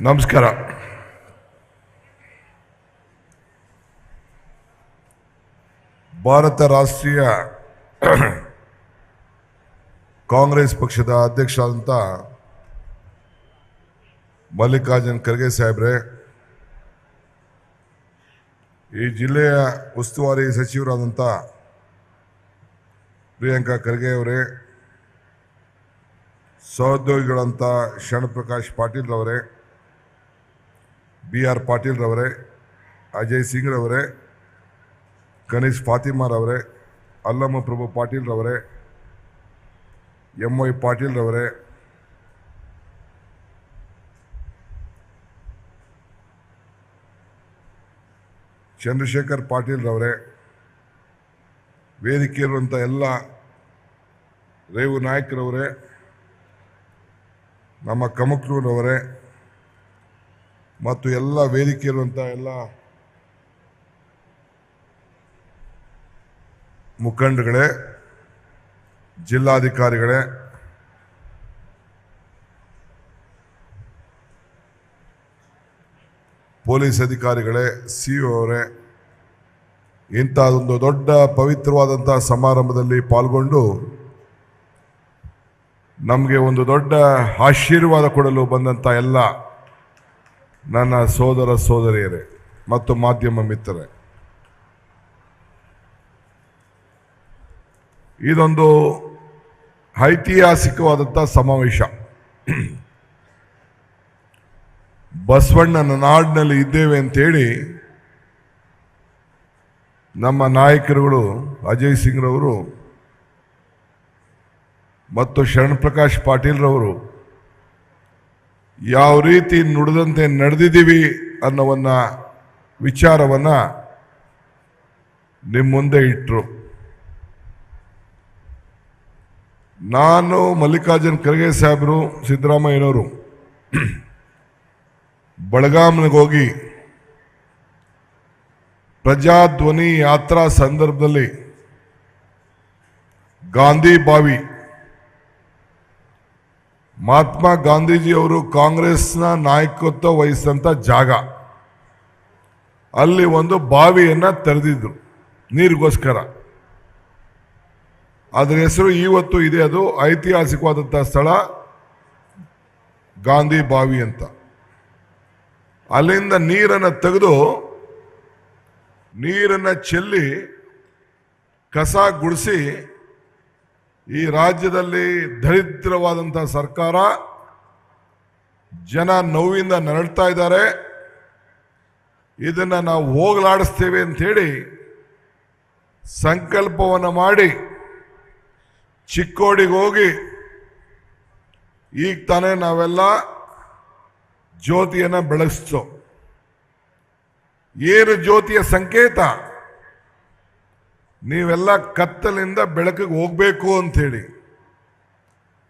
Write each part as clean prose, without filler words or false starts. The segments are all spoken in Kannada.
ನಮಸ್ಕಾರ. ಭಾರತ ರಾಷ್ಟ್ರೀಯ ಕಾಂಗ್ರೆಸ್ ಪಕ್ಷದ ಅಧ್ಯಕ್ಷರಾದಂಥ ಮಲ್ಲಿಕಾರ್ಜುನ್ ಖರ್ಗೆ ಸಾಹೇಬ್ರೆ, ಈ ಜಿಲ್ಲೆಯ ಉಸ್ತುವಾರಿ ಸಚಿವರಾದಂಥ ಪ್ರಿಯಾಂಕಾ ಖರ್ಗೆ ಅವರೇ, ಸಹೋದ್ಯೋಗಿಗಳಂಥ ಶರಣಪ್ರಕಾಶ್ ಪಾಟೀಲ್ ರವರೇ, BR ಪಾಟೀಲ್ ರವರೇ, ಅಜಯ್ ಸಿಂಗ್ ರವರೇ, ಕನೀಸ್ ಫಾತಿಮಾ ರವರೇ, ಅಲ್ಲಮ್ಮ ಪ್ರಭು ಪಾಟೀಲ್ ರವರೇ, MY ಪಾಟೀಲ್ ರವರೇ, ಚಂದ್ರಶೇಖರ್ ಪಾಟೀಲ್ ರವರೇ, ವೇದಿಕೆಯಿರುವಂಥ ಎಲ್ಲ ರೇವು ನಾಯಕರವರೇ, ನಮ್ಮ ಕಮಕ್ಲೂರವರೇ ಮತ್ತು ಎಲ್ಲ ವೇದಿಕೆ ಇರುವಂಥ ಎಲ್ಲ ಮುಖಂಡಗಳೇ, ಜಿಲ್ಲಾಧಿಕಾರಿಗಳೇ, ಪೊಲೀಸ್ ಅಧಿಕಾರಿಗಳೇ, CO ಅವರೇ, ಇಂಥದೊಂದು ದೊಡ್ಡ ಪವಿತ್ರವಾದಂಥ ಸಮಾರಂಭದಲ್ಲಿ ಪಾಲ್ಗೊಂಡು ನಮಗೆ ಒಂದು ದೊಡ್ಡ ಆಶೀರ್ವಾದ ಕೊಡಲು ಬಂದಂಥ ಎಲ್ಲ ನನ್ನ ಸೋದರ ಸೋದರಿಯರೇ ಮತ್ತು ಮಾಧ್ಯಮ ಮಿತ್ರರೇ, ಇದೊಂದು ಐತಿಹಾಸಿಕವಾದಂಥ ಸಮಾವೇಶ. ಬಸವಣ್ಣನ ನಾಡಿನಲ್ಲಿ ಇದ್ದೇವೆ ಅಂತೇಳಿ ನಮ್ಮ ನಾಯಕರುಗಳು ಅಜಯ್ ಸಿಂಗ್ ರವರು ಮತ್ತು ಶರಣಪ್ರಕಾಶ್ ಪಾಟೀಲ್ ರವರು ಯಾವ ರೀತಿ ನುಡಿದಂತೆ ನಡೆದಿದ್ದೀವಿ ಅನ್ನೋವನ್ನ ವಿಚಾರವನ್ನ ನಿಮ್ಮ ಮುಂದೆ ಇಟ್ಟರು. ನಾನು ಮಲ್ಲಿಕಾರ್ಜುನ್ ಖರ್ಗೆ ಸಾಹೇಬರು, ಸಿದ್ದರಾಮಯ್ಯನವರು ಬೆಳಗಾಂನಿಗೆ ಹೋಗಿ ಪ್ರಜಾಧ್ವನಿ ಯಾತ್ರಾ ಸಂದರ್ಭದಲ್ಲಿ ಗಾಂಧಿ ಬಾವಿ, ಮಹಾತ್ಮ ಗಾಂಧೀಜಿಯವರು ಕಾಂಗ್ರೆಸ್ನ ನಾಯಕತ್ವ ವಹಿಸಿದಂಥ ಜಾಗ, ಅಲ್ಲಿ ಒಂದು ಬಾವಿಯನ್ನು ತೆರೆದಿದ್ರು ನೀರಿಗೋಸ್ಕರ. ಅದರ ಹೆಸರು ಇವತ್ತು ಇದೆ. ಅದು ಐತಿಹಾಸಿಕವಾದಂಥ ಸ್ಥಳ ಗಾಂಧಿ ಬಾವಿ ಅಂತ. ಅಲ್ಲಿಂದ ನೀರನ್ನು ತೆಗೆದು ನೀರನ್ನು ಚೆಲ್ಲಿ ಕಸ ಗುಡಿಸಿ ಈ ರಾಜ್ಯದಲ್ಲಿ ದರಿದ್ರವಾದಂಥ ಸರ್ಕಾರ, ಜನ ನೋವಿಂದ ನರಳ್ತಾ ಇದ್ದಾರೆ, ಇದನ್ನು ನಾವು ಹೋಗಲಾಡಿಸ್ತೇವೆ ಅಂಥೇಳಿ ಸಂಕಲ್ಪವನ್ನು ಮಾಡಿ ಚಿಕ್ಕೋಡಿಗೆ ಹೋಗಿ ಈಗ ತಾನೇ ನಾವೆಲ್ಲ ಜ್ಯೋತಿಯನ್ನು ಬೆಳಗಿಸ್ತೋ. ಏನು ಜ್ಯೋತಿಯ ಸಂಕೇತ? ನೀವೆಲ್ಲ ಕತ್ತಲಿಂದ ಬೆಳಕಿಗೆ ಹೋಗ್ಬೇಕು ಅಂಥೇಳಿ,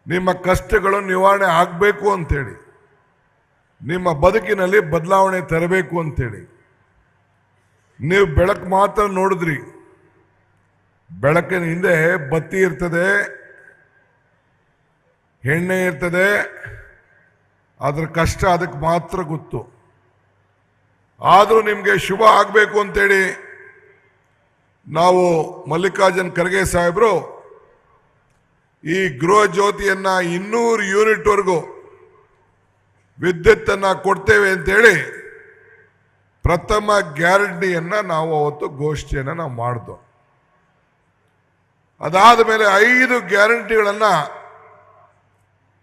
ನಿಮ್ಮ ಕಷ್ಟಗಳು ನಿವಾರಣೆ ಆಗಬೇಕು ಅಂಥೇಳಿ, ನಿಮ್ಮ ಬದುಕಿನಲ್ಲಿ ಬದಲಾವಣೆ ತರಬೇಕು ಅಂಥೇಳಿ. ನೀವು ಬೆಳಕು ಮಾತ್ರ ನೋಡಿದ್ರಿ, ಬೆಳಕಿನ ಹಿಂದೆ ಬತ್ತಿ ಇರ್ತದೆ, ಎಣ್ಣೆ ಇರ್ತದೆ, ಅದ್ರ ಕಷ್ಟ ಅದಕ್ಕೆ ಮಾತ್ರ ಗೊತ್ತು. ಆದರೂ ನಿಮಗೆ ಶುಭ ಆಗಬೇಕು ಅಂತೇಳಿ ನಾವು ಮಲ್ಲಿಕಾರ್ಜುನ್ ಖರ್ಗೆ ಸಾಹೇಬರು ಈ ಗೃಹ ಜ್ಯೋತಿಯನ್ನ 200 ಯೂನಿಟ್ವರೆಗೂ ವಿದ್ಯುತ್ತನ್ನು ಕೊಡ್ತೇವೆ ಅಂತೇಳಿ ಪ್ರಥಮ ಗ್ಯಾರಂಟಿಯನ್ನು ನಾವು ಅವತ್ತು ಘೋಷಣೆಯನ್ನು ನಾವು ಮಾಡಿದ್ವು. ಅದಾದ ಮೇಲೆ 5 ಗ್ಯಾರಂಟಿಗಳನ್ನು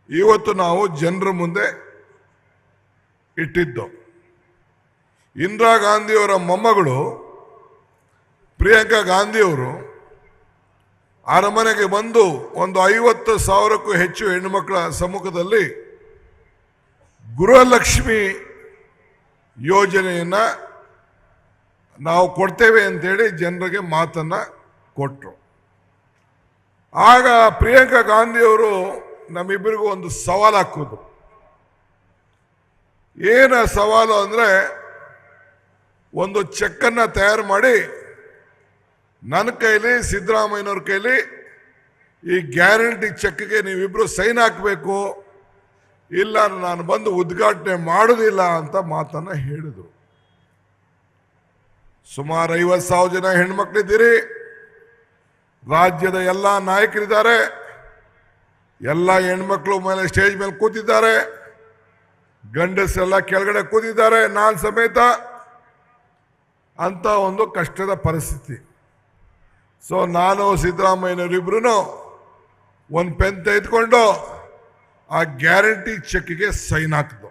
ಇವತ್ತು ನಾವು ಜನರ ಮುಂದೆ ಇಟ್ಟಿದ್ದು. ಇಂದಿರಾ ಗಾಂಧಿಯವರ ಮೊಮ್ಮಗಳು ಪ್ರಿಯಾಂಕಾ ಗಾಂಧಿಯವರು ಅರಮನೆಗೆ ಬಂದು ಒಂದು 50,000ಕ್ಕೂ ಹೆಚ್ಚು ಹೆಣ್ಣುಮಕ್ಕಳ ಸಮ್ಮುಖದಲ್ಲಿ ಗೃಹಲಕ್ಷ್ಮಿ ಯೋಜನೆಯನ್ನು ನಾವು ಕೊಡ್ತೇವೆ ಅಂತೇಳಿ ಜನರಿಗೆ ಮಾತನ್ನು ಕೊಟ್ಟರು. ಆಗ ಪ್ರಿಯಾಂಕಾ ಗಾಂಧಿಯವರು ನಮ್ಮಿಬ್ಬರಿಗೂ ಒಂದು ಸವಾಲು ಹಾಕೋದು. ಏನು ಸವಾಲು ಅಂದರೆ, ಒಂದು ಚೆಕ್ಕನ್ನು ತಯಾರು ಮಾಡಿ ನನ್ನ ಕೈಲಿ, ಸಿದ್ದರಾಮಯ್ಯನವ್ರ ಕೈಲಿ ಈ ಗ್ಯಾರಂಟಿ ಚೆಕ್ಗೆ ನೀವಿಬ್ರು ಸೈನ್ ಹಾಕಬೇಕು. ಇಲ್ಲ ನಾನು ಬಂದು ಉದ್ಘಾಟನೆ ಮಾಡುವುದಿಲ್ಲ ಅಂತ ಮಾತನ್ನ ಹೇಳಿದರು. ಸುಮಾರು 50,000 ಜನ ಹೆಣ್ಮಕ್ಳಿದ್ದೀರಿ, ರಾಜ್ಯದ ಎಲ್ಲ ನಾಯಕರಿದ್ದಾರೆ, ಎಲ್ಲ ಹೆಣ್ಮಕ್ಳು ಮೇಲೆ ಸ್ಟೇಜ್ ಮೇಲೆ ಕೂತಿದ್ದಾರೆ, ಗಂಡಸರೆಲ್ಲ ಕೆಳಗಡೆ ಕೂತಿದ್ದಾರೆ, ನಾನು ಸಮೇತ. ಅಂತ ಒಂದು ಕಷ್ಟದ ಪರಿಸ್ಥಿತಿ. ಸೊ ನಾನು ಸಿದ್ದರಾಮಯ್ಯನವರಿಬ್ರು ಒಂದು ಪೆನ್ ತೆಗೆದುಕೊಂಡು ಆ ಗ್ಯಾರಂಟಿ ಚೆಕ್ಗೆ ಸೈನ್ ಹಾಕಿದ್ದು.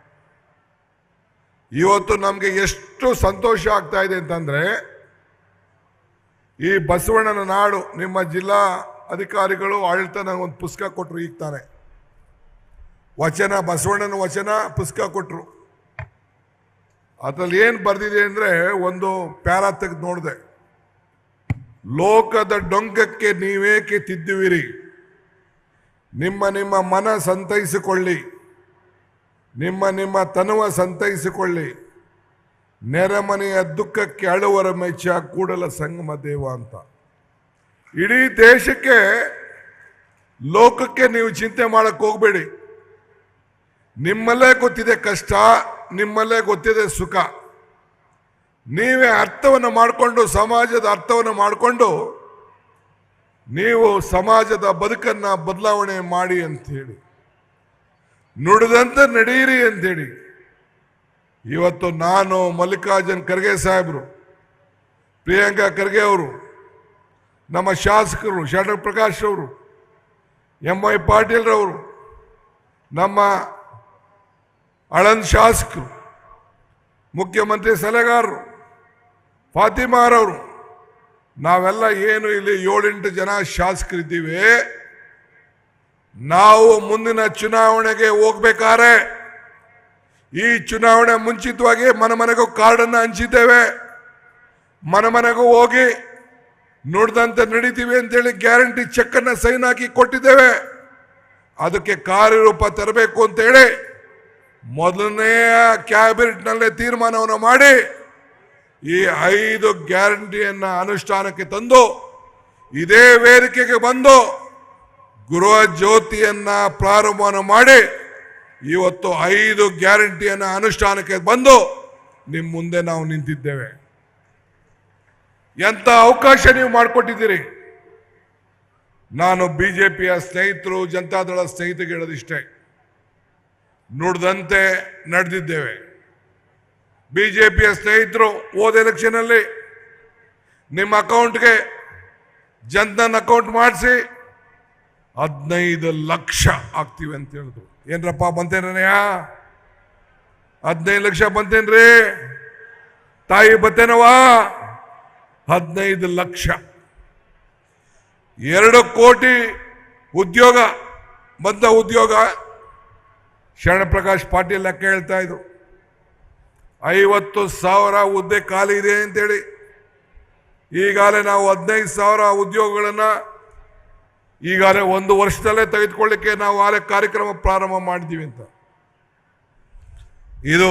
ಇವತ್ತು ನಮಗೆ ಎಷ್ಟು ಸಂತೋಷ ಆಗ್ತಾ ಇದೆ ಅಂತಂದ್ರೆ, ಈ ಬಸವಣ್ಣನ ನಾಡು ನಿಮ್ಮ ಜಿಲ್ಲಾ ಅಧಿಕಾರಿಗಳು ಆಡಳಿತ ನನಗೊಂದು ಪುಸ್ತಕ ಕೊಟ್ಟರು. ಈಗ ತಾನೆ ವಚನ, ಬಸವಣ್ಣನ ವಚನ ಪುಸ್ತಕ ಕೊಟ್ಟರು. ಅದ್ರಲ್ಲಿ ಏನು ಬರೆದಿದೆ ಅಂದರೆ, ಒಂದು ಪ್ಯಾರಾ ತೆಗೆದು ನೋಡಿದೆ. ಲೋಕದ ಡೊಂಕಕ್ಕೆ ನೀವೇಕೆ ತಿದ್ದುವಿರಿ, ನಿಮ್ಮ ನಿಮ್ಮ ಮನ ಸಂತೈಸಿಕೊಳ್ಳಿ, ನಿಮ್ಮ ನಿಮ್ಮ ತನುವ ಸಂತೈಸಿಕೊಳ್ಳಿ, ನೆರೆಮನೆಯ ದುಃಖಕ್ಕೆ ಅಳುವರ ಮೆಚ್ಚ ಕೂಡಲ ಸಂಗಮ ದೇವ ಅಂತ. ಇಡೀ ದೇಶಕ್ಕೆ, ಲೋಕಕ್ಕೆ ನೀವು ಚಿಂತೆ ಮಾಡಕ್ಕೆ ಹೋಗಬೇಡಿ. ನಿಮ್ಮಲ್ಲೇ ಗೊತ್ತಿದೆ ಕಷ್ಟ, ನಿಮ್ಮಲ್ಲೇ ಗೊತ್ತಿದೆ ಸುಖ. ನೀವೇ ಅರ್ಥವನ್ನು ಮಾಡಿಕೊಂಡು, ಸಮಾಜದ ಅರ್ಥವನ್ನು ಮಾಡಿಕೊಂಡು ನೀವು ಸಮಾಜದ ಬದುಕನ್ನ ಬದಲಾವಣೆ ಮಾಡಿ ಅಂಥೇಳಿ, ನುಡಿದಂತೆ ನಡೆಯಿರಿ ಅಂಥೇಳಿ. ಇವತ್ತು ನಾನು, ಮಲ್ಲಿಕಾರ್ಜುನ್ ಖರ್ಗೆ ಸಾಹೇಬರು, ಪ್ರಿಯಾಂಕಾ ಖರ್ಗೆ ಅವರು, ನಮ್ಮ ಶಾಸಕರು ಶರಣ ಪ್ರಕಾಶ್ ಅವರು, MY ಪಾಟೀಲ್ ರವರು, ನಮ್ಮ ಆಳಂದ್ ಶಾಸಕರು, ಮುಖ್ಯಮಂತ್ರಿ ಸಲಹೆಗಾರರು ಫಾತಿಮಾರವರು, ನಾವೆಲ್ಲ ಏನು ಇಲ್ಲಿ 7-8 ಜನ ಶಾಸಕರಿದ್ದೀವಿ. ನಾವು ಮುಂದಿನ ಚುನಾವಣೆಗೆ ಹೋಗ್ಬೇಕಾದ್ರೆ ಈ ಚುನಾವಣೆ ಮುಂಚಿತವಾಗಿ ಮನೆ ಮನೆಗೂ ಕಾರ್ಡನ್ನು ಹಂಚಿದ್ದೇವೆ. ಮನೆ ಮನೆಗೂ ಹೋಗಿ ನುಡಿದಂತೆ ನಡೀತೀವಿ ಅಂತೇಳಿ ಗ್ಯಾರಂಟಿ ಚೆಕ್ ಅನ್ನ ಸೈನ್ ಹಾಕಿ ಕೊಟ್ಟಿದ್ದೇವೆ. ಅದಕ್ಕೆ ಕಾರ್ಯರೂಪ ತರಬೇಕು ಅಂತೇಳಿ ಮೊದಲನೇ ಕ್ಯಾಬಿನೆಟ್ನಲ್ಲೇ ತೀರ್ಮಾನವನ್ನು ಮಾಡಿ ಈ 5 ಗ್ಯಾರಂಟಿಯನ್ನ ಅನುಷ್ಠಾನಕ್ಕೆ ತಂದು ಇದೇ ವೇದಿಕೆಗೆ ಬಂದು ಗೃಹ ಜ್ಯೋತಿಯನ್ನ ಪ್ರಾರಂಭವನ್ನು ಮಾಡಿ ಇವತ್ತು 5 ಗ್ಯಾರಂಟಿಯನ್ನ ಅನುಷ್ಠಾನಕ್ಕೆ ಬಂದು ನಿಮ್ಮ ಮುಂದೆ ನಾವು ನಿಂತಿದ್ದೇವೆ. ಎಂತ ಅವಕಾಶ ನೀವು ಮಾಡಿಕೊಟ್ಟಿದ್ದೀರಿ. ನಾನು ಬಿಜೆಪಿಯ ಸ್ನೇಹಿತರು, ಜನತಾದಳ ಸ್ನೇಹಿತರಿಗೆ ಹೇಳೋದಿಷ್ಟೇ, ನುಡಿದಂತೆ ನಡೆದಿದ್ದೇವೆ. ಬಿಜೆಪಿಯ ಸ್ನೇಹಿತರು ಹೋದ ಎಲೆಕ್ಷನ್ ಅಲ್ಲಿ ನಿಮ್ಮ ಅಕೌಂಟ್ಗೆ ಜನಧನ್ ಅಕೌಂಟ್ ಮಾಡಿಸಿ 15 ಲಕ್ಷ ಆಗ್ತೀವಿ ಅಂತ ಹೇಳಿದ್ರು. ಏನ್ರಪ್ಪ ಬಂತೇನಯ್ಯ, 15 ಲಕ್ಷ ಬಂತೇನ್ರಿ ತಾಯಿ, ಬತ್ತೇನವಾ 15 ಲಕ್ಷ. 2 ಕೋಟಿ ಉದ್ಯೋಗ ಬಂದ ಉದ್ಯೋಗ. ಶರಣ ಪ್ರಕಾಶ್ ಪಾಟೀಲ್ ಲೆಕ್ಕ ಹೇಳ್ತಾ ಇದ್ರು, 50,000 ಹುದ್ದೆ ಖಾಲಿ ಇದೆ ಅಂತೇಳಿ. ಈಗಾಗಲೇ ನಾವು 15,000 ಉದ್ಯೋಗಗಳನ್ನ ಈಗಾಗಲೇ 1 ವರ್ಷದಲ್ಲೇ ತೆಗೆದುಕೊಳ್ಳಿಕ್ಕೆ ನಾವು ಆಲೆ ಕಾರ್ಯಕ್ರಮ ಪ್ರಾರಂಭ ಮಾಡಿದ್ದೀವಿ ಅಂತ. ಇದು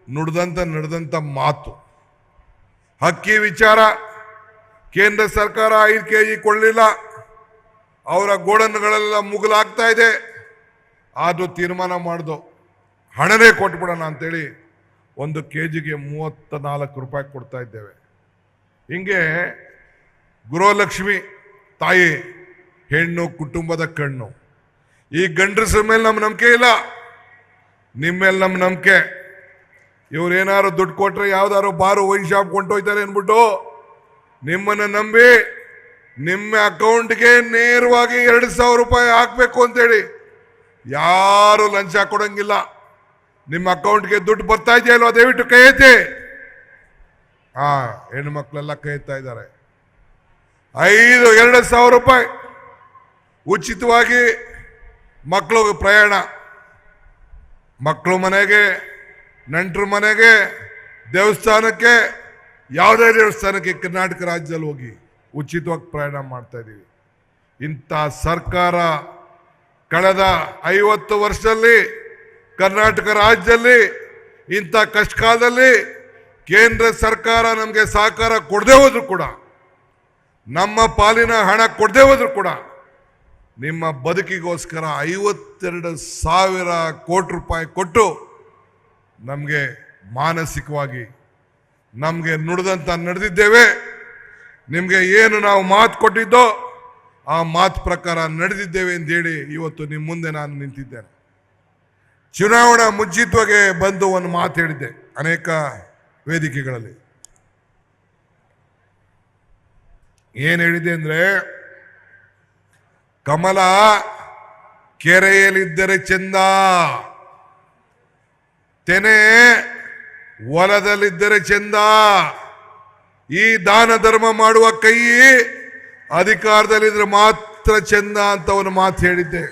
ನುಡಿದಂತ ನಡೆದಂತ ಮಾತು. ಅಕ್ಕಿ ವಿಚಾರ, ಕೇಂದ್ರ ಸರ್ಕಾರ 5 kg ಕೊಳ್ಳಲಿಲ್ಲ, ಅವರ ಗೋಡನ್ಗಳೆಲ್ಲ ಮುಗಿಲಾಗ್ತಾ ಇದೆ. ಆದರೂ ತೀರ್ಮಾನ ಮಾಡ್ದು ಹಣನೇ ಕೊಟ್ಬಿಡೋಣ ಅಂತೇಳಿ 1 kgಗೆ 34 ರೂಪಾಯಿ ಕೊಡ್ತಾ ಇದ್ದೇವೆ. ಹಿಂಗೆ ಗೃಹಲಕ್ಷ್ಮಿ ತಾಯಿ, ಹೆಣ್ಣು ಕುಟುಂಬದ ಕಣ್ಣು. ಈ ಗಂಡಸರ ಮೇಲೆ ನಮ್ಮ ನಂಬಿಕೆ ಇಲ್ಲ, ನಿಮ್ಮ ಮೇಲೆ ನಮ್ಮ ನಂಬಿಕೆ. ಇವ್ರೇನಾದ್ರು ದುಡ್ಡು ಕೊಟ್ರೆ ಯಾವ್ದಾದ್ರು ಬಾರು ವೈನ್ ಶಾಪ್ ಕೊಂಡೋಯ್ತಾರೆ ಅನ್ಬಿಟ್ಟು ನಿಮ್ಮನ್ನ ನಂಬಿ ನಿಮ್ಮ ಅಕೌಂಟ್ಗೆ ನೇರವಾಗಿ 2,000 ರೂಪಾಯಿ ಹಾಕ್ಬೇಕು ಅಂತೇಳಿ ಯಾರು ಲಂಚ ಕೊಡಂಗಿಲ್ಲ. ನಿಮ್ಮ ಅಕೌಂಟ್ಗೆ ದುಡ್ಡು ಬರ್ತಾ ಇದೆಯಲ್ವ, ದಯವಿಟ್ಟು ಕೈ ಎತ್ತಿ. ಹೆಣ್ಣು ಮಕ್ಕಳೆಲ್ಲ ಕೈ ಎತ್ತಾ ಇದ್ದಾರೆ. 2,000 ರೂಪಾಯಿ ಉಚಿತವಾಗಿ ಮಕ್ಕಳು ಪ್ರಯಾಣ, ಮಕ್ಕಳು ಮನೆಗೆ, ನೆಂಟರ ಮನೆಗೆ, ದೇವಸ್ಥಾನಕ್ಕೆ, ಯಾವುದೇ ದೇವಸ್ಥಾನಕ್ಕೆ ಕರ್ನಾಟಕ ರಾಜ್ಯದಲ್ಲಿ ಹೋಗಿ ಉಚಿತವಾಗಿ ಪ್ರಯಾಣ ಮಾಡ್ತಾ ಇದ್ದೀವಿ. ಇಂಥ ಸರ್ಕಾರ ಕಳೆದ 50 ವರ್ಷದಲ್ಲಿ ಕರ್ನಾಟಕ ರಾಜ್ಯದಲ್ಲಿ ಇಂಥ ಕಷ್ಟ ಕಾಲದಲ್ಲಿ ಕೇಂದ್ರ ಸರ್ಕಾರ ನಮಗೆ ಸಹಕಾರ ಕೊಡದೆ ಹೋದ್ರು ಕೂಡ, ನಮ್ಮ ಪಾಲಿನ ಹಣ ಕೊಡದೆ ಹೋದ್ರು ಕೂಡ ನಿಮ್ಮ ಬದುಕಿಗೋಸ್ಕರ 52,000 ಕೋಟಿ ರೂಪಾಯಿ ಕೊಟ್ಟು ನಮಗೆ ಮಾನಸಿಕವಾಗಿ ನಮಗೆ ನುಡಿದಂತ ನಡೆದಿದ್ದೇವೆ. ನಿಮಗೆ ಏನು ನಾವು ಮಾತು ಕೊಟ್ಟಿದ್ದೋ ಆ ಮಾತು ಪ್ರಕಾರ ನಡೆದಿದ್ದೇವೆ ಅಂತ ಹೇಳಿ ಇವತ್ತು ನಿಮ್ಮ ಮುಂದೆ ನಾನು ನಿಂತಿದ್ದೇನೆ. ಚುನಾವಣಾ ಮುಂಚಿತವಾಗಿ ಬಂದು ಒಂದು ಮಾತು ಹೇಳಿದ್ದೆ ಅನೇಕ ವೇದಿಕೆಗಳಲ್ಲಿ. ಏನು ಹೇಳಿದೆ ಅಂದ್ರೆ, ಕಮಲ ಕೆರೆಯಲ್ಲಿದ್ದರೆ ಚಂದ, ತೆನೆ ಹೊಲದಲ್ಲಿದ್ದರೆ ಚಂದ, ಈ ದಾನ ಧರ್ಮ ಮಾಡುವ ಕೈ ಅಧಿಕಾರದಲ್ಲಿದ್ರೆ ಮಾತ್ರ ಚಂದ ಅಂತ ಒಂದು ಮಾತು ಹೇಳಿದ್ದೆ.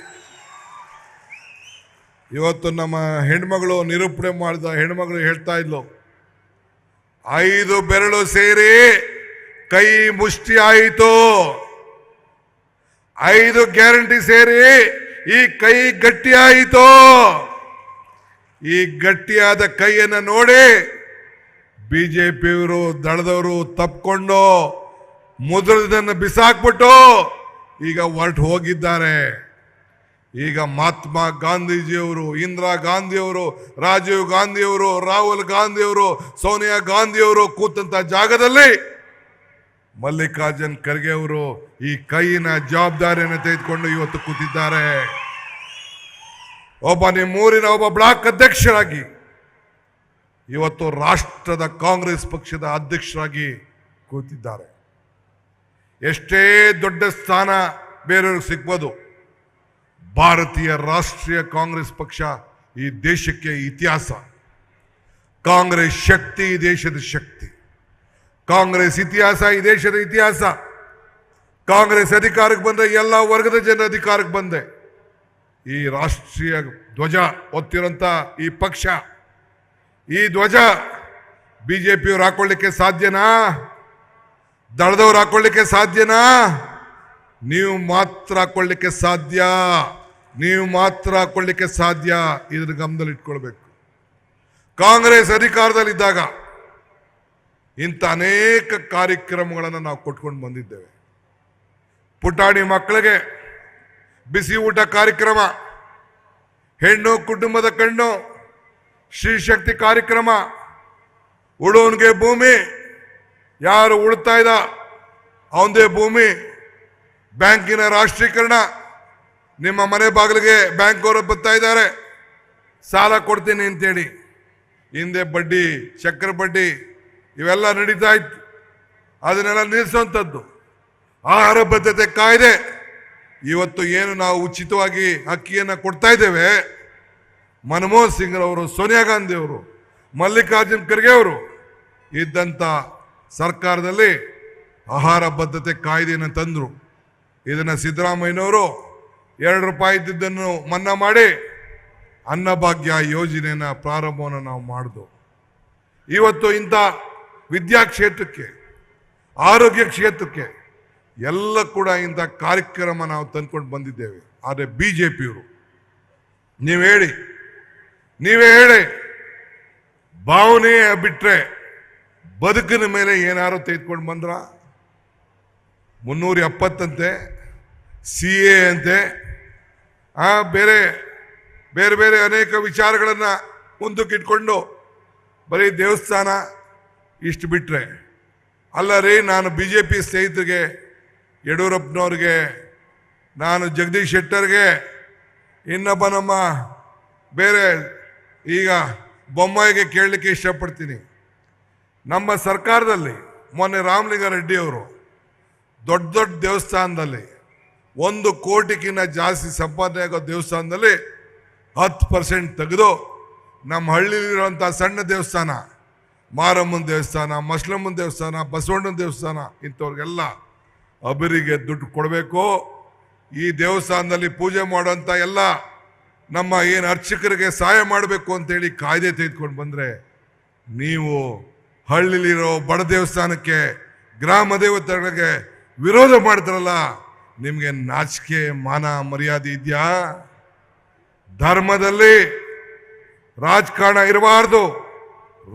ಇವತ್ತು ನಮ್ಮ ಹೆಣ್ಮಗಳು ನಿರೂಪಣೆ ಮಾಡಿದ ಹೆಣ್ಮಗಳು ಹೇಳ್ತಾ ಇದ್ಲು, 5 ಬೆರಳು ಸೇರಿ ಕೈ ಮುಷ್ಟಿ ಆಯಿತು, 5 ಗ್ಯಾರಂಟಿ ಸೇರಿ ಈ ಕೈ ಗಟ್ಟಿ ಆಯಿತು. ಈ ಗಟ್ಟಿಯಾದ ಕೈಯನ್ನು ನೋಡಿ ಬಿಜೆಪಿಯವರು ದಳದವರು ತಪ್ಪಿಕೊಂಡು ಮುದ್ರದನ್ನು ಬಿಸಾಕ್ಬಿಟ್ಟು ಈಗ ಹೊರಟು ಹೋಗಿದ್ದಾರೆ. ಈಗ ಮಹಾತ್ಮ ಗಾಂಧೀಜಿಯವರು, ಇಂದಿರಾ ಗಾಂಧಿಯವರು, ರಾಜೀವ್ ಗಾಂಧಿಯವರು, ರಾಹುಲ್ ಗಾಂಧಿಯವರು, ಸೋನಿಯಾ ಗಾಂಧಿಯವರು ಕೂತಂತ ಜಾಗದಲ್ಲಿ ಮಲ್ಲಿಕಾರ್ಜುನ್ ಖರ್ಗೆ ಅವರು ಈ ಕೈಯಿನ ಜವಾಬ್ದಾರಿಯನ್ನು ತೆಗೆದುಕೊಂಡು ಇವತ್ತು ಕೂತಿದ್ದಾರೆ. ಒಬ್ಬ ನಿಮ್ಮೂರಿನ ಒಬ್ಬ ಬ್ಲಾಕ್ ಅಧ್ಯಕ್ಷರಾಗಿ ಇವತ್ತು ರಾಷ್ಟ್ರದ ಕಾಂಗ್ರೆಸ್ ಪಕ್ಷದ ಅಧ್ಯಕ್ಷರಾಗಿ ಕೂತಿದ್ದಾರೆ. ಎಷ್ಟೇ ದೊಡ್ಡ ಸ್ಥಾನ ಬೇರೆಯವ್ರಿಗೆ ಸಿಗ್ಬೋದು, ಭಾರತೀಯ ರಾಷ್ಟ್ರೀಯ ಕಾಂಗ್ರೆಸ್ ಪಕ್ಷ ಈ ದೇಶಕ್ಕೆ ಇತಿಹಾಸ. ಕಾಂಗ್ರೆಸ್ ಶಕ್ತಿ ಈ ದೇಶದ ಶಕ್ತಿ, ಕಾಂಗ್ರೆಸ್ ಇತಿಹಾಸ ಈ ದೇಶದ ಇತಿಹಾಸ. ಕಾಂಗ್ರೆಸ್ ಅಧಿಕಾರಕ್ಕೆ ಬಂದ ಎಲ್ಲ ವರ್ಗದ ಜನರ ಅಧಿಕಾರಕ್ಕೆ ಬಂದೆ. ಈ ರಾಷ್ಟ್ರೀಯ ಧ್ವಜ ಹೊತ್ತಿರುವಂತ ಈ ಪಕ್ಷ, ಈ ಧ್ವಜ ಬಿಜೆಪಿಯವರು ಹಾಕೊಳ್ಳಿಕ್ಕೆ ಸಾಧ್ಯನಾ? ದಳದವ್ರು ಹಾಕೊಳ್ಳಿಕ್ಕೆ ಸಾಧ್ಯನಾ? ನೀವು ಮಾತ್ರ ಹಾಕೊಳ್ಳಿಕ್ಕೆ ಸಾಧ್ಯ, ನೀವು ಮಾತ್ರ ಹಾಕೊಳ್ಳಿಕ್ಕೆ ಸಾಧ್ಯ. ಇದ್ರ ಗಮನದಲ್ಲಿ ಇಟ್ಕೊಳ್ಬೇಕು. ಕಾಂಗ್ರೆಸ್ ಅಧಿಕಾರದಲ್ಲಿದ್ದಾಗ ಇಂಥ ಅನೇಕ ಕಾರ್ಯಕ್ರಮಗಳನ್ನು ನಾವು ಕೊಟ್ಕೊಂಡು ಬಂದಿದ್ದೇವೆ. ಪುಟಾಣಿ ಮಕ್ಕಳಿಗೆ ಬಿಸಿ ಊಟ ಕಾರ್ಯಕ್ರಮ, ಹೆಣ್ಣು ಕುಟುಂಬದ ಕಣ್ಣು, ಶ್ರೀಶಕ್ತಿ ಕಾರ್ಯಕ್ರಮ, ಉಳೋನ್ಗೆ ಭೂಮಿ, ಯಾರು ಉಳ್ತಾ ಇದ್ದ ಅವಂದೇ ಭೂಮಿ, ಬ್ಯಾಂಕಿನ ರಾಷ್ಟ್ರೀಕರಣ. ನಿಮ್ಮ ಮನೆ ಬಾಗಿಲಿಗೆ ಬ್ಯಾಂಕ್ ಅವರು ಬರ್ತಾ ಇದ್ದಾರೆ, ಸಾಲ ಕೊಡ್ತೀನಿ ಅಂತೇಳಿ. ಹಿಂದೆ ಬಡ್ಡಿ, ಚಕ್ರ ಬಡ್ಡಿ ಇವೆಲ್ಲ ನಡೀತಾ ಇತ್ತು, ಅದನ್ನೆಲ್ಲ ನಿಲ್ಲಿಸುವಂಥದ್ದು. ಆಹಾರ ಭದ್ರತೆ ಕಾಯ್ದೆ, ಇವತ್ತು ಏನು ನಾವು ಉಚಿತವಾಗಿ ಅಕ್ಕಿಯನ್ನು ಕೊಡ್ತಾ ಇದ್ದೇವೆ, ಮನಮೋಹನ್ ಸಿಂಗ್ ಅವರು, ಸೋನಿಯಾ ಗಾಂಧಿ ಅವರು, ಮಲ್ಲಿಕಾರ್ಜುನ್ ಖರ್ಗೆ ಅವರು ಇದ್ದಂಥ ಸರ್ಕಾರದಲ್ಲಿ ಆಹಾರ ಭದ್ರತೆ ಕಾಯ್ದೆಯನ್ನು ತಂದರು. ಇದನ್ನು ಸಿದ್ದರಾಮಯ್ಯನವರು 2 ರೂಪಾಯಿ ಇದ್ದಿದ್ದನ್ನು ಮನ್ನಾ ಮಾಡಿ ಅನ್ನಭಾಗ್ಯ ಯೋಜನೆಯ ಪ್ರಾರಂಭವನ್ನು ನಾವು ಮಾಡಿದ್ವು. ಇವತ್ತು ಇಂಥ ವಿದ್ಯಾ ಕ್ಷೇತ್ರಕ್ಕೆ, ಆರೋಗ್ಯ ಕ್ಷೇತ್ರಕ್ಕೆ ಎಲ್ಲ ಕೂಡ ಇಂಥ ಕಾರ್ಯಕ್ರಮ ನಾವು ತಂದ್ಕೊಂಡು ಬಂದಿದ್ದೇವೆ. ಆದರೆ ಬಿಜೆಪಿಯವರು ನೀವೇ ಹೇಳಿ ಭಾವನೆ ಬಿಟ್ರೆ ಬದುಕಿನ ಮೇಲೆ ಏನಾರು ತೆಗೆದುಕೊಂಡು ಬಂದ್ರ? 370 CA ಅಂತೆ, ಬೇರೆ ಬೇರೆ ಬೇರೆ ಅನೇಕ ವಿಚಾರಗಳನ್ನು ಮುಂದಕ್ಕೆ ಇಟ್ಕೊಂಡು ಬರೀ ದೇವಸ್ಥಾನ ಇಷ್ಟು ಬಿಟ್ರೆ ಅಲ್ಲ ರೀ. ನಾನು ಬಿಜೆಪಿ ಸ್ನೇಹಿತರಿಗೆ, ಯಡಿಯೂರಪ್ಪನವ್ರಿಗೆ, ನಾನು ಜಗದೀಶ್ ಶೆಟ್ಟರ್ಗೆ, ಇನ್ನೊಬ್ಬ ನಮ್ಮ ಬೇರೆ ಈಗ ಬೊಮ್ಮಾಯಿಗೆ ಕೇಳಲಿಕ್ಕೆ ಇಷ್ಟಪಡ್ತೀನಿ. ನಮ್ಮ ಸರ್ಕಾರದಲ್ಲಿ ಮೊನ್ನೆ ರಾಮಲಿಂಗಾರೆಡ್ಡಿ ಅವರು ದೊಡ್ಡ ದೊಡ್ಡ ದೇವಸ್ಥಾನದಲ್ಲಿ 1 ಕೋಟಿಗಿಂತ ಜಾಸ್ತಿ ಸಂಪಾದನೆ ಆಗೋ ದೇವಸ್ಥಾನದಲ್ಲಿ 10% ತೆಗೆದು ನಮ್ಮ ಹಳ್ಳಿಲಿರುವಂಥ ಸಣ್ಣ ದೇವಸ್ಥಾನ, ಮಾರಮ್ಮನ ದೇವಸ್ಥಾನ, ಮಸ್ಲಮ್ಮನ ದೇವಸ್ಥಾನ, ಬಸವಣ್ಣನ ದೇವಸ್ಥಾನ, ಇಂಥವ್ರಿಗೆಲ್ಲ ಅಭಿವೃದ್ಧಿಗೆ ದುಡ್ಡು ಕೊಡಬೇಕು. ಈ ದೇವಸ್ಥಾನದಲ್ಲಿ ಪೂಜೆ ಮಾಡುವಂಥ ಎಲ್ಲ ನಮ್ಮ ಏನು ಅರ್ಚಕರಿಗೆ ಸಹಾಯ ಮಾಡಬೇಕು ಅಂತೇಳಿ ಕಾಯ್ದೆ ತೆಗೆದುಕೊಂಡು ಬಂದರೆ, ನೀವು ಹಳ್ಳಿಲಿರೋ ಬಡ ದೇವಸ್ಥಾನಕ್ಕೆ, ಗ್ರಾಮ ದೇವತೆಗಳಿಗೆ ವಿರೋಧ ಮಾಡ್ತಾರಲ್ಲ, ನಿಮಗೆ ನಾಚಿಕೆ ಮಾನ ಮರ್ಯಾದೆ ಇದೆಯಾ? ಧರ್ಮದಲ್ಲಿ ರಾಜಕಾರಣ ಇರಬಾರ್ದು,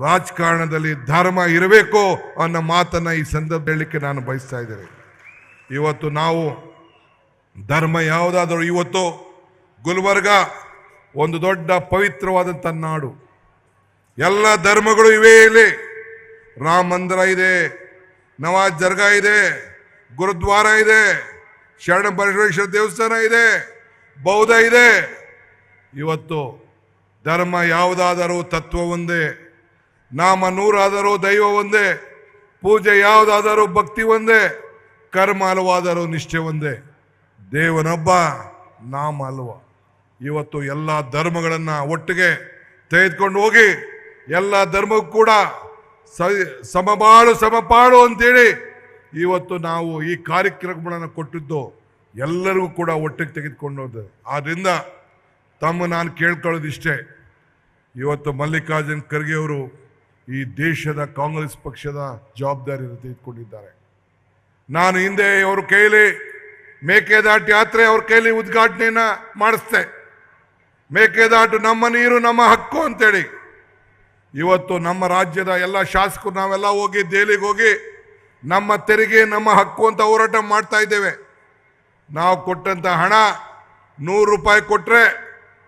ರಾಜಕಾರಣದಲ್ಲಿ ಧರ್ಮ ಇರಬೇಕು ಅನ್ನೋ ಮಾತನ್ನ ಈ ಸಂದರ್ಭ ಹೇಳಲಿಕ್ಕೆ ನಾನು ಬಯಸ್ತಾ ಇದ್ದೇನೆ. ಇವತ್ತು ನಾವು ಧರ್ಮ ಯಾವುದಾದರೂ ಇವತ್ತು ಗುಲ್ಬರ್ಗ ಒಂದು ದೊಡ್ಡ ಪವಿತ್ರವಾದಂಥ ನಾಡು. ಎಲ್ಲ ಧರ್ಮಗಳು ಇವೆ ಇಲ್ಲಿ. ರಾಮ ಮಂದಿರ ಇದೆ, ನವಾಜ್ ದರ್ಗಾ ಇದೆ, ಗುರುದ್ವಾರ ಇದೆ, ಶರಣ ಬಸವೇಶ್ವರ ದೇವಸ್ಥಾನ ಇದೆ, ಬೌದ್ಧ ಇದೆ. ಇವತ್ತು ಧರ್ಮ ಯಾವುದಾದರೂ ತತ್ವ ಒಂದೇ, ನಾಮ ನೂರಾದರೂ ದೈವ ಒಂದೇ, ಪೂಜೆ ಯಾವುದಾದರೂ ಭಕ್ತಿ ಒಂದೇ, ಕರ್ಮ ಹಲವಾದರೂ ನಿಷ್ಠೆ ಒಂದೇ, ದೇವನೊಬ್ಬ ನಾಮ ಅಲ್ವ. ಇವತ್ತು ಎಲ್ಲ ಧರ್ಮಗಳನ್ನು ಒಟ್ಟಿಗೆ ತೆಗೆದುಕೊಂಡು ಹೋಗಿ ಎಲ್ಲ ಧರ್ಮಕ್ಕೂ ಕೂಡ ಸಮಬಾಳು ಸಮಪಾಡು ಅಂತೇಳಿ ಇವತ್ತು ನಾವು ಈ ಕಾರ್ಯಕ್ರಮಗಳನ್ನು ಕೊಟ್ಟಿದ್ದು ಎಲ್ಲರಿಗೂ ಕೂಡ ಒಟ್ಟಿಗೆ ತೆಗೆದುಕೊಂಡು ಹೋದ. ಆದ್ದರಿಂದ ನಾನು ಕೇಳ್ಕೊಳ್ಳೋದಿಷ್ಟೇ, ಇವತ್ತು ಮಲ್ಲಿಕಾರ್ಜುನ್ ಖರ್ಗೆ ಅವರು ಈ ದೇಶದ ಕಾಂಗ್ರೆಸ್ ಪಕ್ಷದ ಜವಾಬ್ದಾರಿಯನ್ನು ತೆಗೆದುಕೊಂಡಿದ್ದಾರೆ. ನಾನು ಹಿಂದೆ ಅವ್ರ ಕೈಲಿ ಮೇಕೆದಾಟು ಯಾತ್ರೆ ಅವ್ರ ಕೈಲಿ ಉದ್ಘಾಟನೆಯನ್ನ ಮಾಡಿಸ್ದೆ. ಮೇಕೆದಾಟು ನಮ್ಮ ನೀರು ನಮ್ಮ ಹಕ್ಕು ಅಂತೇಳಿ ಇವತ್ತು ನಮ್ಮ ರಾಜ್ಯದ ಎಲ್ಲ ಶಾಸಕರು ನಾವೆಲ್ಲ ಹೋಗಿ ದೆಹಲಿಗೆ ಹೋಗಿ ನಮ್ಮ ತೆರಿಗೆ ನಮ್ಮ ಹಕ್ಕು ಅಂತ ಹೋರಾಟ ಮಾಡ್ತಾ ಇದ್ದೇವೆ. ನಾವು ಕೊಟ್ಟಂತ ಹಣ 100 ರೂಪಾಯಿ ಕೊಟ್ಟರೆ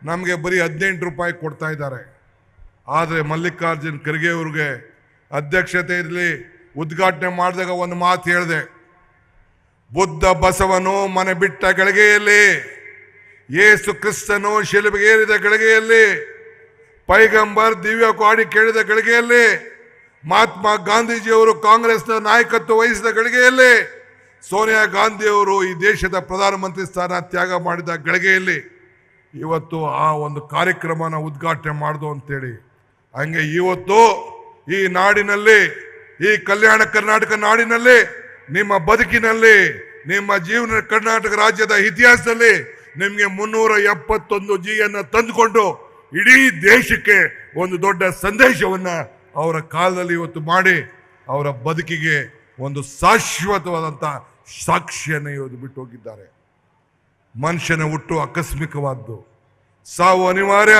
ನಮಗೆ ಬರೀ 18 ರೂಪಾಯಿ ಕೊಡ್ತಾ ಇದ್ದಾರೆ. ಆದರೆ ಮಲ್ಲಿಕಾರ್ಜುನ್ ಖರ್ಗೆ ಅವ್ರಿಗೆ ಅಧ್ಯಕ್ಷತೆಯಲ್ಲಿ ಉದ್ಘಾಟನೆ ಮಾಡಿದಾಗ ಒಂದು ಮಾತು ಹೇಳಿದೆ, ಬುದ್ಧ ಬಸವನು ಮನೆ ಬಿಟ್ಟ ಗಳಿಗೆಯಲ್ಲಿ, ಯೇಸು ಕ್ರಿಸ್ತನು ಶಿಲುಬೆಗೇರಿದ ಗಳಿಗೆಯಲ್ಲಿ, ಪೈಗಂಬರ್ ದಿವ್ಯ ಕಾಡಿ ಕೇಳಿದ ಗಳಿಗೆಯಲ್ಲಿ, ಮಹಾತ್ಮ ಗಾಂಧೀಜಿಯವರು ಕಾಂಗ್ರೆಸ್ನ ನಾಯಕತ್ವ ವಹಿಸಿದ ಗಳಿಗೆಯಲ್ಲಿ, ಸೋನಿಯಾ ಗಾಂಧಿಯವರು ಈ ದೇಶದ ಪ್ರಧಾನಮಂತ್ರಿ ಸ್ಥಾನ ತ್ಯಾಗ ಮಾಡಿದ ಗಳಿಗೆಯಲ್ಲಿ ಇವತ್ತು ಆ ಒಂದು ಕಾರ್ಯಕ್ರಮನ ಉದ್ಘಾಟನೆ ಮಾಡ್ದು ಅಂತೇಳಿ. ಹಂಗೆ ಇವತ್ತು ಈ ನಾಡಿನಲ್ಲಿ, ಈ ಕಲ್ಯಾಣ ಕರ್ನಾಟಕ ನಾಡಿನಲ್ಲಿ, ನಿಮ್ಮ ಬದುಕಿನಲ್ಲಿ, ನಿಮ್ಮ ಜೀವನ ಕರ್ನಾಟಕ ರಾಜ್ಯದ ಇತಿಹಾಸದಲ್ಲಿ ನಿಮಗೆ 371 ಜಿಯನ್ನು ತಂದುಕೊಂಡು ಇಡೀ ದೇಶಕ್ಕೆ ಒಂದು ದೊಡ್ಡ ಸಂದೇಶವನ್ನ ಅವರ ಕಾಲದಲ್ಲಿ ಇವತ್ತು ಮಾಡಿ ಅವರ ಬದುಕಿಗೆ ಒಂದು ಶಾಶ್ವತವಾದಂಥ ಸಾಕ್ಷಿಯನ್ನು ಇವತ್ತು ಬಿಟ್ಟು ಹೋಗಿದ್ದಾರೆ. ಮನುಷ್ಯನ ಹುಟ್ಟು ಆಕಸ್ಮಿಕವಾದ್ದು, ಸಾವು ಅನಿವಾರ್ಯ,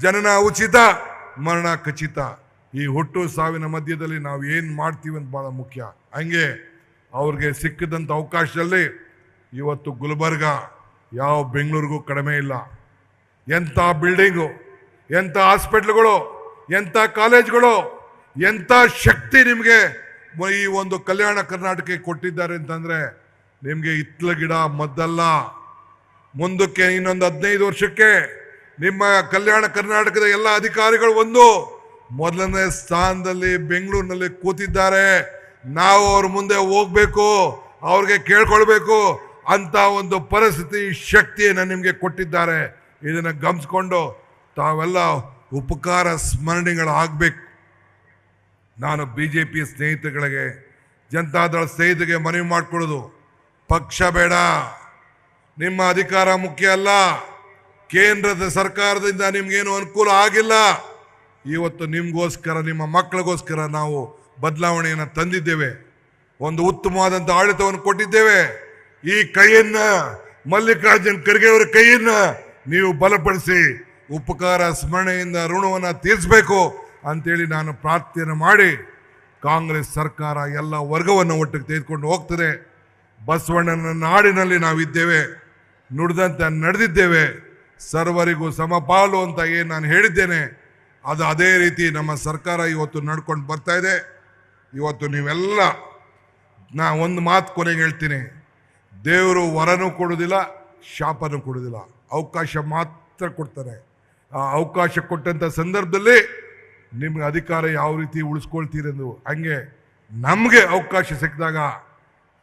ಜನನ ಉಚಿತ, ಮರಣ ಖಚಿತ. ಈ ಹುಟ್ಟು ಸಾವಿನ ಮಧ್ಯದಲ್ಲಿ ನಾವು ಏನು ಮಾಡ್ತೀವಿ ಅಂತ ಬಹಳ ಮುಖ್ಯ. ಹಂಗೆ ಅವ್ರಿಗೆ ಸಿಕ್ಕಿದಂಥ ಅವಕಾಶದಲ್ಲಿ ಇವತ್ತು ಗುಲ್ಬರ್ಗ ಯಾವ ಬೆಂಗಳೂರಿಗೂ ಕಡಿಮೆ ಇಲ್ಲ. ಎಂಥ ಬಿಲ್ಡಿಂಗು, ಎಂಥ ಹಾಸ್ಪಿಟ್ಲ್ಗಳು, ಎಂಥ ಕಾಲೇಜ್ಗಳು, ಎಂಥ ಶಕ್ತಿ ನಿಮಗೆ ಈ ಒಂದು ಕಲ್ಯಾಣ ಕರ್ನಾಟಕಕ್ಕೆ ಕೊಟ್ಟಿದ್ದಾರೆ ಅಂತಂದ್ರೆ ನಿಮಗೆ ಹಿತ್ತಲ ಗಿಡ ಮದ್ದಲ್ಲ. ಮುಂದಕ್ಕೆ ಇನ್ನೊಂದು 15 ವರ್ಷಕ್ಕೆ ನಿಮ್ಮ ಕಲ್ಯಾಣ ಕರ್ನಾಟಕದ ಎಲ್ಲ ಅಧಿಕಾರಿಗಳು ಒಂದು ಮೊದಲನೇ ಸ್ಥಾನದಲ್ಲಿ ಬೆಂಗಳೂರಿನಲ್ಲಿ ಕೂತಿದ್ದಾರೆ. ನಾವು ಅವ್ರ ಮುಂದೆ ಹೋಗ್ಬೇಕು, ಅವ್ರಿಗೆ ಕೇಳ್ಕೊಳ್ಬೇಕು ಅಂತ ಒಂದು ಪರಿಸ್ಥಿತಿ, ಶಕ್ತಿಯನ್ನು ನಿಮಗೆ ಕೊಟ್ಟಿದ್ದಾರೆ. ಇದನ್ನು ಗಮನಿಸ್ಕೊಂಡು ತಾವೆಲ್ಲ ಉಪಕಾರ ಸ್ಮರಣೆಗಳಾಗಬೇಕು. ನಾನು BJP ಸ್ನೇಹಿತಗಳಿಗೆ, ಜನತಾದಳ ಸ್ನೇಹಿತರಿಗೆ ಮನವಿ ಮಾಡಿಕೊಳ್ಳೋದು, ಪಕ್ಷ ಬೇಡ, ನಿಮ್ಮ ಅಧಿಕಾರ ಮುಖ್ಯ ಅಲ್ಲ. ಕೇಂದ್ರದ ಸರ್ಕಾರದಿಂದ ನಿಮ್ಗೇನು ಅನುಕೂಲ ಆಗಿಲ್ಲ. ಇವತ್ತು ನಿಮ್ಗೋಸ್ಕರ, ನಿಮ್ಮ ಮಕ್ಕಳಿಗೋಸ್ಕರ ನಾವು ಬದಲಾವಣೆಯನ್ನು ತಂದಿದ್ದೇವೆ, ಒಂದು ಉತ್ತಮವಾದಂಥ ಆಡಳಿತವನ್ನು ಕೊಟ್ಟಿದ್ದೇವೆ. ಈ ಕೈಯನ್ನ, ಮಲ್ಲಿಕಾರ್ಜುನ್ ಖರ್ಗೆ ಅವರ ಕೈಯನ್ನ ನೀವು ಬಲಪಡಿಸಿ ಉಪಕಾರ ಸ್ಮರಣೆಯಿಂದ ಋಣವನ್ನು ತೀರಿಸಬೇಕು ಅಂತೇಳಿ ನಾನು ಪ್ರಾರ್ಥನೆ ಮಾಡಿ, ಕಾಂಗ್ರೆಸ್ ಸರ್ಕಾರ ಎಲ್ಲ ವರ್ಗವನ್ನು ಒಟ್ಟಿಗೆ ತೆಗೆದುಕೊಂಡು ಹೋಗ್ತದೆ. ಬಸವಣ್ಣನ ನಾಡಿನಲ್ಲಿ ನಾವಿದ್ದೇವೆ, ನುಡಿದಂತೆ ನಡೆದಿದ್ದೇವೆ. ಸರ್ವರಿಗೂ ಸಮಪಾಲು ಅಂತ ಏನು ನಾನು ಹೇಳಿದ್ದೇನೆ, ಅದು ಅದೇ ರೀತಿ ನಮ್ಮ ಸರ್ಕಾರ ಇವತ್ತು ನಡ್ಕೊಂಡು ಬರ್ತಾ ಇದೆ. ಇವತ್ತು ನೀವೆಲ್ಲ, ನಾ ಒಂದು ಮಾತು ಕೊನೆಗೆ ಹೇಳ್ತೀನಿ, ದೇವರು ವರನೂ ಕೊಡೋದಿಲ್ಲ, ಶಾಪನೂ ಕೊಡೋದಿಲ್ಲ, ಅವಕಾಶ ಮಾತ್ರ ಕೊಡ್ತಾರೆ. ಆ ಅವಕಾಶ ಕೊಟ್ಟಂಥ ಸಂದರ್ಭದಲ್ಲಿ ನಿಮ್ಗೆ ಅಧಿಕಾರ ಯಾವ ರೀತಿ ಉಳಿಸ್ಕೊಳ್ತೀರೆಂದು, ಹಂಗೆ ನಮಗೆ ಅವಕಾಶ ಸಿಕ್ಕಿದಾಗ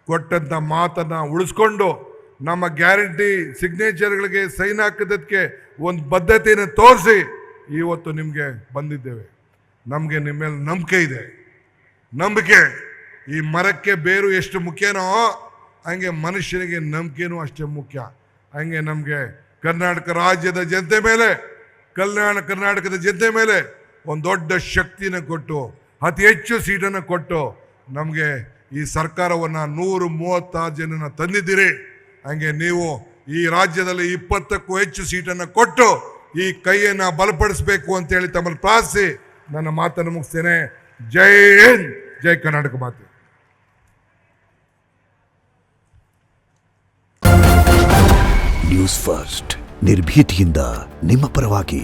ಕೊಟ್ಟಂಥ ಮಾತನ್ನು ಉಳಿಸ್ಕೊಂಡು ನಮ್ಮ ಗ್ಯಾರಂಟಿ ಸಿಗ್ನೇಚರ್ಗಳಿಗೆ ಸೈನ್ ಹಾಕಿದ್ದಕ್ಕೆ ಒಂದು ಬದ್ಧತೆಯನ್ನು ತೋರಿಸಿ ಇವತ್ತು ನಿಮಗೆ ಬಂದಿದ್ದೇವೆ. ನಮಗೆ ನಿಮ್ಮ ಮೇಲೆ ನಂಬಿಕೆ ಇದೆ. ನಂಬಿಕೆ, ಈ ಮರಕ್ಕೆ ಬೇರು ಎಷ್ಟು ಮುಖ್ಯನೋ ಹಂಗೆ ಮನುಷ್ಯನಿಗೆ ನಂಬಿಕೆನೂ ಅಷ್ಟೇ ಮುಖ್ಯ. ಹಂಗೆ ನಮಗೆ ಕರ್ನಾಟಕ ರಾಜ್ಯದ ಜನತೆ ಮೇಲೆ, ಕಲ್ಯಾಣ ಕರ್ನಾಟಕದ ಜನತೆ ಮೇಲೆ ಒಂದು ದೊಡ್ಡ ಶಕ್ತಿನ ಕೊಟ್ಟು, ಅತಿ ಹೆಚ್ಚು ಸೀಟನ್ನು ಕೊಟ್ಟು ನಮಗೆ ಈ ಸರ್ಕಾರವನ್ನು 136 ಜನನ ತಂದಿದ್ದೀರಿ. ಹಂಗೆ ನೀವು ಈ ರಾಜ್ಯದಲ್ಲಿ 20ಕ್ಕೂ ಹೆಚ್ಚು ಸೀಟನ್ನು ಕೊಟ್ಟು ಈ ಕೈಯನ್ನು ಬಲಪಡಿಸಬೇಕು ಅಂತೇಳಿ ತಮ್ಮಲ್ಲಿ ಪ್ರಾರ್ಥಿಸಿ ನನ್ನ ಮಾತನ್ನು ಮುಗಿಸ್ತೇನೆ. ಜೈ ಹಿಂದ್, ಜೈ ಕರ್ನಾಟಕ ಮಾತೆ. ನ್ಯೂಸ್ ಫಸ್ಟ್ ನಿರ್ಭೀತಿಯಿಂದ ನಿಮ್ಮ ಪರವಾಗಿ.